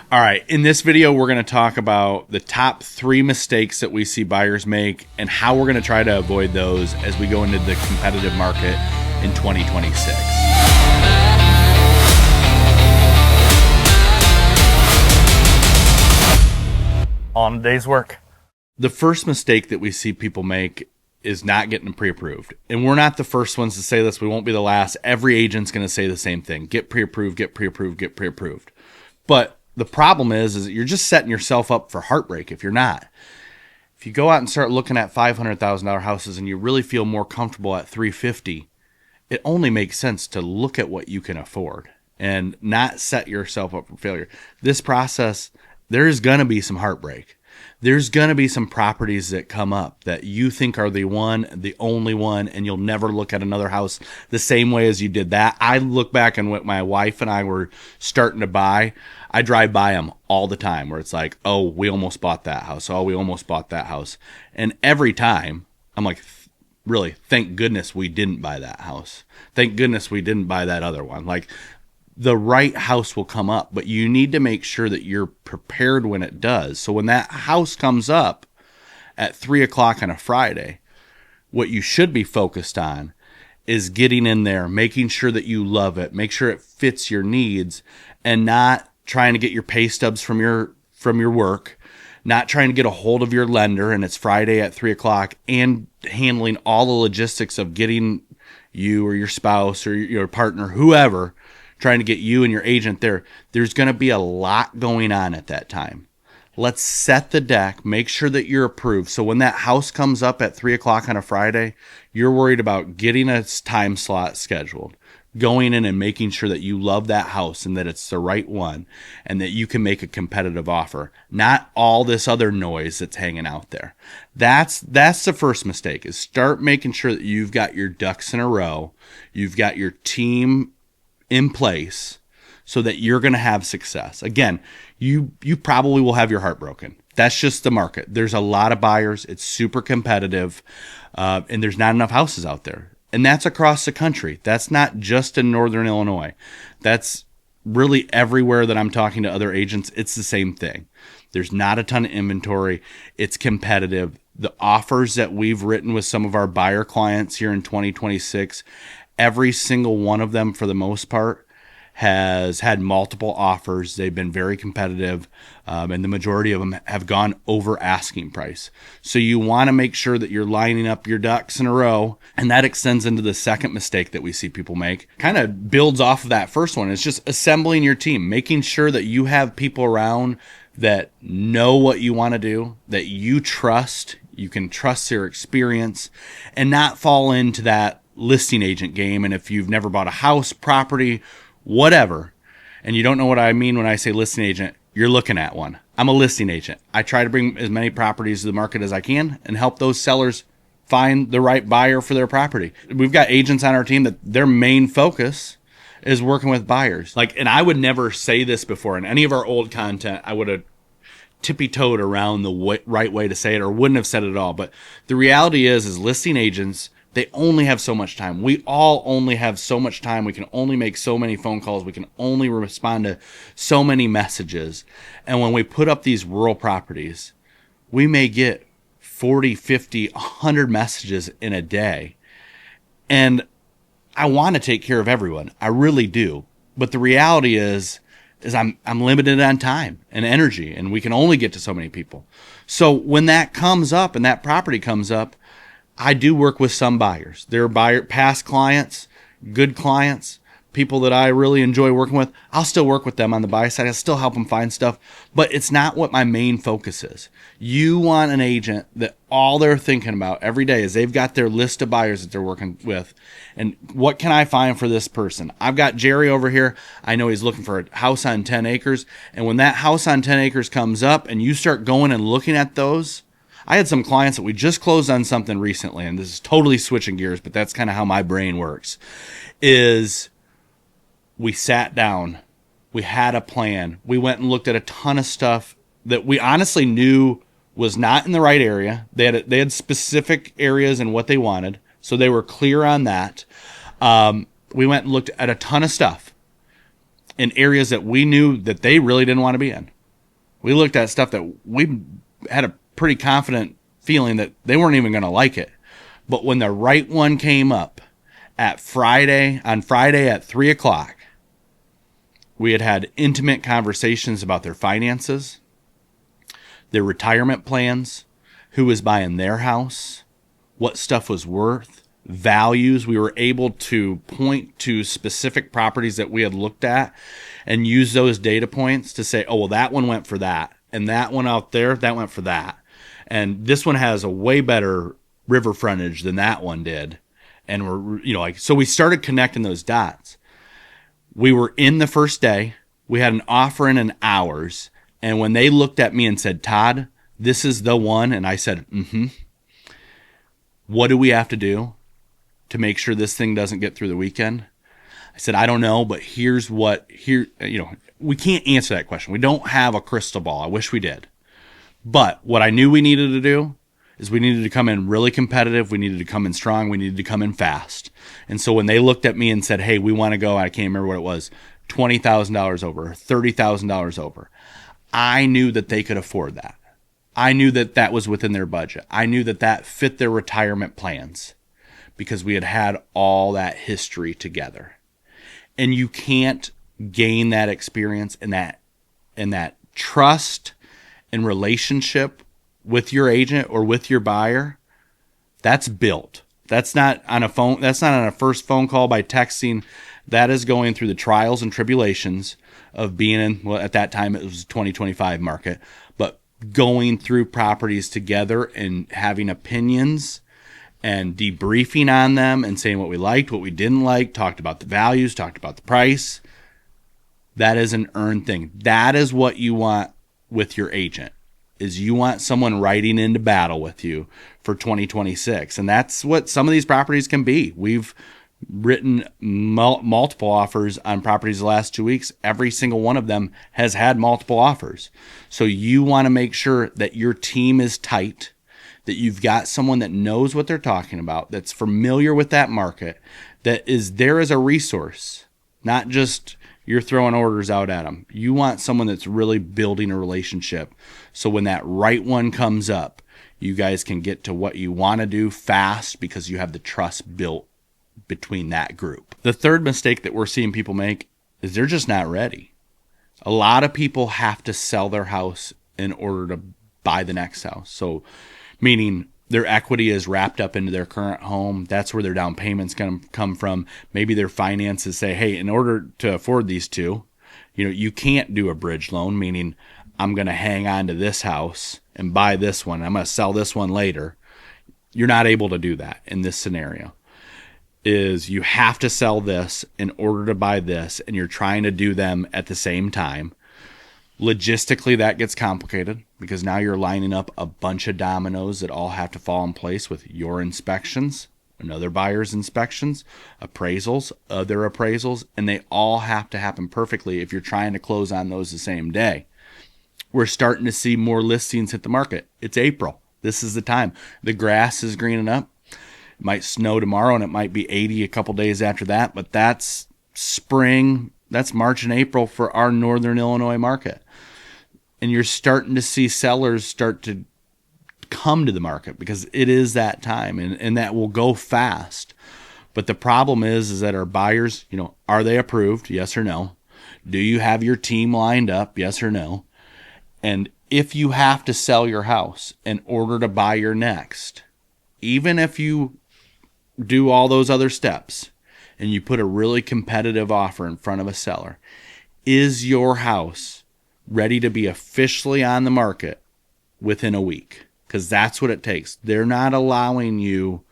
All right, in this video, we're going to talk about the top 3 mistakes that we see buyers make and how we're going to try to avoid those as we go into the competitive market in 2026. On a day's work. The first mistake that we see people make is not getting them pre-approved. And we're not the first ones to say this. We won't be the last. Every agent's going to say the same thing. Get pre-approved, get pre-approved, get pre-approved. But the problem is that you're just setting yourself up for heartbreak if you're not. If you go out and start looking at $500,000 houses and you really feel more comfortable at $350,000, it only makes sense to look at what you can afford and not set yourself up for failure. This process, there's going to be some heartbreak. There's going to be some properties that come up that you think are the one, the only one, and you'll never look at another house the same way as you did that. I look back and what my wife and I were starting to buy, I drive by them all the time where it's like, oh, we almost bought that house. Oh, we almost bought that house. And every time I'm like, really, thank goodness we didn't buy that house. Thank goodness we didn't buy that other one. Like, the right house will come up, but you need to make sure that you're prepared when it does. So when that house comes up at 3:00 on a Friday, what you should be focused on is getting in there, making sure that you love it, make sure it fits your needs, and not trying to get your pay stubs from your work, not trying to get a hold of your lender and it's Friday at 3:00, and handling all the logistics of getting you or your spouse or your partner, whoever, trying to get you and your agent there. There's going to be a lot going on at that time. Let's set the deck, make sure that you're approved. So when that house comes up at 3:00 on a Friday, you're worried about getting a time slot scheduled, going in and making sure that you love that house and that it's the right one and that you can make a competitive offer, not all this other noise that's hanging out there. That's the first mistake, is start making sure that you've got your ducks in a row. You've got your team in place so that you're going to have success. Again, you probably will have your heart broken. That's just the market. There's a lot of buyers. It's super competitive, and there's not enough houses out there. And that's across the country. That's not just in Northern Illinois. That's really everywhere that I'm talking to other agents. It's the same thing. There's not a ton of inventory. It's competitive. The offers that we've written with some of our buyer clients here in 2026, every single one of them, for the most part, has had multiple offers. They've been very competitive, and the majority of them have gone over asking price. So you want to make sure that you're lining up your ducks in a row, and that extends into the second mistake that we see people make. Kind of builds off of that first one. It's just assembling your team, making sure that you have people around that know what you want to do, that you trust, you can trust their experience, and not fall into that listing agent game. And if you've never bought a house, property, whatever, and you don't know what I mean when I say listing agent, you're looking at one. I'm a listing agent. I try to bring as many properties to the market as I can and help those sellers find the right buyer for their property. We've got agents on our team that their main focus is working with buyers. And I would never say this before in any of our old content. I would have tippy-toed around the right way to say it, or wouldn't have said it at all. But the reality is listing agents, they only have so much time. We all only have so much time. We can only make so many phone calls. We can only respond to so many messages. And when we put up these rural properties, we may get 40, 50, 100 messages in a day. And I want to take care of everyone. I really do. But the reality is I'm limited on time and energy, and we can only get to so many people. So when that comes up and that property comes up, I do work with some buyers. They're past clients, good clients, people that I really enjoy working with. I'll still work with them on the buy side. I'll still help them find stuff, but it's not what my main focus is. You want an agent that all they're thinking about every day is they've got their list of buyers that they're working with, and what can I find for this person? I've got Jerry over here. I know he's looking for a house on 10 acres, and when that house on 10 acres comes up and you start going and looking at those, I had some clients that we just closed on something recently, and this is totally switching gears, but that's kind of how my brain works, is we sat down, we had a plan, we went and looked at a ton of stuff that we honestly knew was not in the right area. They had specific areas and what they wanted, so they were clear on that. We went and looked at a ton of stuff in areas that we knew that they really didn't want to be in. We looked at stuff that we had a pretty confident feeling that they weren't even going to like it. But when the right one came up on Friday at 3:00, we had intimate conversations about their finances, their retirement plans, who was buying their house, what stuff was worth, values. We were able to point to specific properties that we had looked at and use those data points to say, oh, well, that one went for that. And that one out there, that went for that. And this one has a way better river frontage than that one did. And so we started connecting those dots. We were in the first day. We had an offer in hours. And when they looked at me and said, Todd, this is the one. And I said, what do we have to do to make sure this thing doesn't get through the weekend? I said, I don't know, but we can't answer that question. We don't have a crystal ball. I wish we did. But what I knew we needed to do is we needed to come in really competitive. We needed to come in strong. We needed to come in fast. And so when they looked at me and said, hey, we want to go, I can't remember what it was, $20,000 over, $30,000 over, I knew that they could afford that. I knew that that was within their budget. I knew that that fit their retirement plans because we had all that history together. And you can't gain that experience and that trust and relationship with your agent or with your buyer. That's built. That's not on a phone. That's not on a first phone call by texting. That is going through the trials and tribulations of being in, well, at that time it was 2025 market, but going through properties together and having opinions and debriefing on them and saying what we liked, what we didn't like, talked about the values, talked about the price. That is an earned thing. That is what you want with your agent, is you want someone riding into battle with you for 2026. And that's what some of these properties can be. We've written multiple offers on properties the last 2 weeks. Every single one of them has had multiple offers. So you want to make sure that your team is tight, that you've got someone that knows what they're talking about, that's familiar with that market, that is there as a resource, not just you're throwing orders out at them. You want someone that's really building a relationship. So when that right one comes up, you guys can get to what you want to do fast because you have the trust built between that group. The third mistake that we're seeing people make is they're just not ready. A lot of people have to sell their house in order to buy the next house. So meaning their equity is wrapped up into their current home. That's where their down payment's going to come from. Maybe their finances say, hey, in order to afford these two, you can't do a bridge loan, meaning I'm going to hang on to this house and buy this one. I'm going to sell this one later. You're not able to do that in this scenario. Is you have to sell this in order to buy this, and you're trying to do them at the same time. Logistically, that gets complicated because now you're lining up a bunch of dominoes that all have to fall in place with your inspections, another buyer's inspections, appraisals, other appraisals, and they all have to happen perfectly if you're trying to close on those the same day. We're starting to see more listings hit the market. It's April. This is the time. The grass is greening up. It might snow tomorrow and it might be 80 a couple days after that, but that's spring. That's March and April for our Northern Illinois market. And you're starting to see sellers start to come to the market because it is that time, and that will go fast. But the problem is that our buyers, are they approved? Yes or no? Do you have your team lined up? Yes or no? And if you have to sell your house in order to buy your next, even if you do all those other steps and you put a really competitive offer in front of a seller, is your house ready to be officially on the market within a week? Because that's what it takes. They're not allowing you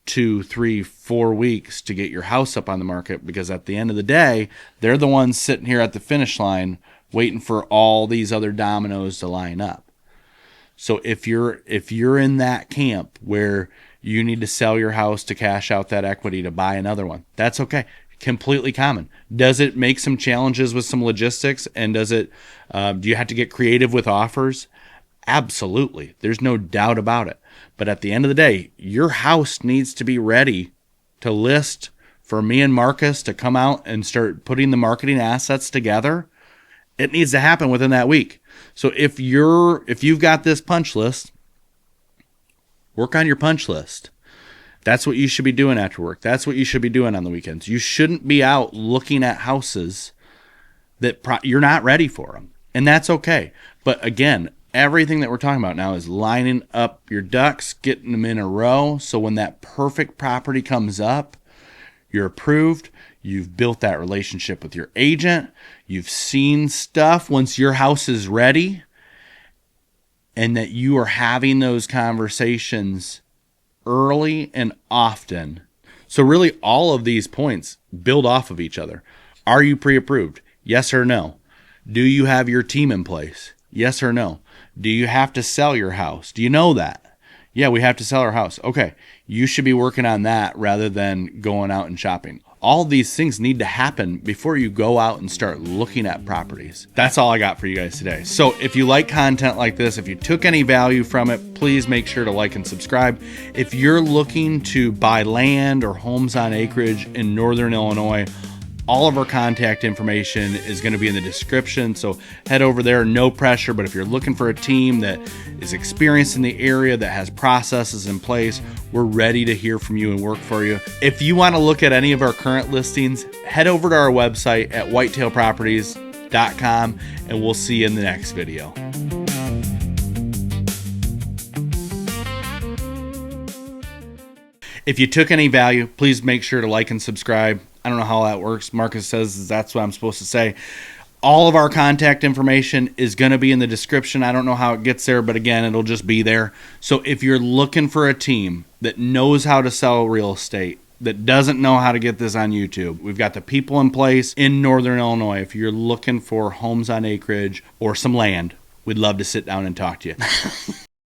2, 3, 4 weeks to get your house up on the market, because at the end of the day, they're the ones sitting here at the finish line waiting for all these other dominoes to line up. So if you're in that camp where you need to sell your house to cash out that equity to buy another one, that's okay. Completely common. Does it make some challenges with some logistics? And does it, do you have to get creative with offers? Absolutely. There's no doubt about it. But at the end of the day, your house needs to be ready to list for me and Marcus to come out and start putting the marketing assets together It needs to happen within that week. So if you've got this punch list, work on your punch list. That's what you should be doing after work. That's what you should be doing on the weekends. You shouldn't be out looking at houses that you're not ready for them. And that's okay. But again, everything that we're talking about now is lining up your ducks, getting them in a row. So when that perfect property comes up, you're approved. You've built that relationship with your agent. You've seen stuff once your house is ready, and that you are having those conversations early and often. So really all of these points build off of each other. Are you pre-approved? Yes or no? Do you have your team in place? Yes or no? Do you have to sell your house? Do you know that? Yeah, we have to sell our house. Okay, you should be working on that rather than going out and shopping. All these things need to happen before you go out and start looking at properties. That's all I got for you guys today. So if you like content like this, if you took any value from it, please make sure to like and subscribe. If you're looking to buy land or homes on acreage in Northern Illinois, all of our contact information is going to be in the description, so head over there. No pressure, but if you're looking for a team that is experienced in the area, that has processes in place, we're ready to hear from you and work for you. If you want to look at any of our current listings, head over to our website at whitetailproperties.com, and we'll see you in the next video. If you took any value, please make sure to like and subscribe. I don't know how that works. Marcus says that's what I'm supposed to say. All of our contact information is going to be in the description. I don't know how it gets there, but again, it'll just be there. So if you're looking for a team that knows how to sell real estate, that doesn't know how to get this on YouTube, we've got the people in place in Northern Illinois. If you're looking for homes on acreage or some land, we'd love to sit down and talk to you.